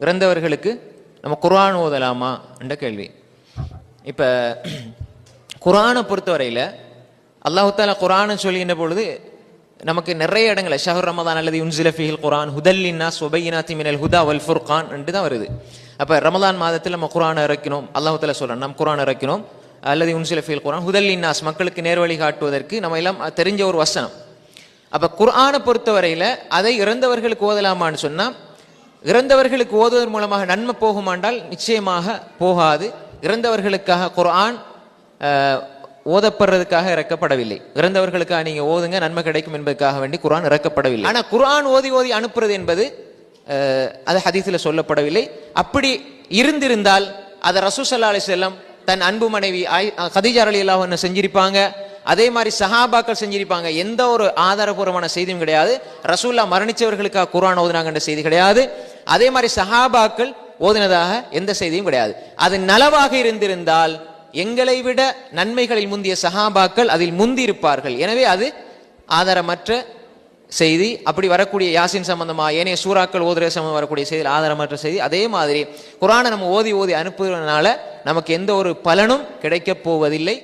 இறந்தவர்களுக்கு நம்ம குர்ஆன் ஓதலாமா என்ற கேள்வி. இப்போ குர்ஆனை பொறுத்தவரையில் அல்லாஹ் தஆலா குர்ஆனை சொல்கின்ற பொழுது நமக்கு நிறைய இடங்களை ஷஹ்ரு ரமதான் அல்லது யுன்ஸில ஃபீஹில் குர்ஆன் ஹுதல் லின்னாஸ் வ பையினாத்தி மினல் ஹுதா வல் ஃபுர்கான் என்று தான் வருது. அப்போ ரமதான் மாதத்தில் நம்ம குர்ஆனை இறக்கினோம், அல்லாஹ் தஆலா சொல்கிறோம் நம்ம குர்ஆனை இறக்கினோம் அல்லது யுன்ஸில ஃபீஹில் குர்ஆன் ஹுதல் லின்னாஸ், மக்களுக்கு நேர்வழி காட்டுவதற்கு நம்ம எல்லாம் தெரிஞ்ச ஒரு வசனம். அப்போ குர்ஆனை பொறுத்தவரையில் அதை இறந்தவர்களுக்கு ஓதலாமான்னு சொன்னால், இறந்தவர்களுக்கு ஓதுவதன் மூலமாக நன்மை போகுமாண்டால் நிச்சயமாக போகாது. இறந்தவர்களுக்காக குர்ஆன் ஓதப்படுறதுக்காக இறக்கப்படவில்லை. இறந்தவர்களுக்காக நீங்க ஓதுங்க நன்மை கிடைக்கும் என்பதற்காக வேண்டி குர்ஆன் இறக்கப்படவில்லை. ஆனா குர்ஆன் ஓதி ஓதி அனுப்புறது என்பது அது ஹதீஸ்ல சொல்லப்படவில்லை. அப்படி இருந்திருந்தால் அதை ரசூல் ஸல்லல்லாஹு அலைஹி வஸல்லம் தன் அன்பு மனைவி கதீஜா ரலியல்லாஹு அன்ஹா செஞ்சிருப்பாங்க, அதே மாதிரி சஹாபாக்கள் செஞ்சிருப்பாங்க. எந்த ஒரு ஆதாரபூர்வமான செய்தியும் கிடையாது. ரசூலுல்லாஹ் மரணிச்சவர்களுக்காக குர்ஆன் ஓதுனாங்கன்ற செய்தி கிடையாது. அதே மாதிரி சஹாபாக்கள் ஓதினதாக எந்த செய்தியும் கிடையாது. அது நலவாக இருந்திருந்தால் எங்களை விட நன்மைகளில் முந்திய சஹாபாக்கள் அதில் முந்தி இருப்பார்கள். எனவே அது ஆதாரமற்ற செய்தி. அப்படி வரக்கூடிய யாசின் சம்பந்தமா ஏனைய சூறாக்கள் ஓதுற சம்பந்தம் வரக்கூடிய செய்தி ஆதாரமற்ற செய்தி. அதே மாதிரி குர்ஆனை நம்ம ஓதி ஓதி அனுப்புவதனால நமக்கு எந்த ஒரு பலனும் கிடைக்கப் போவதில்லை.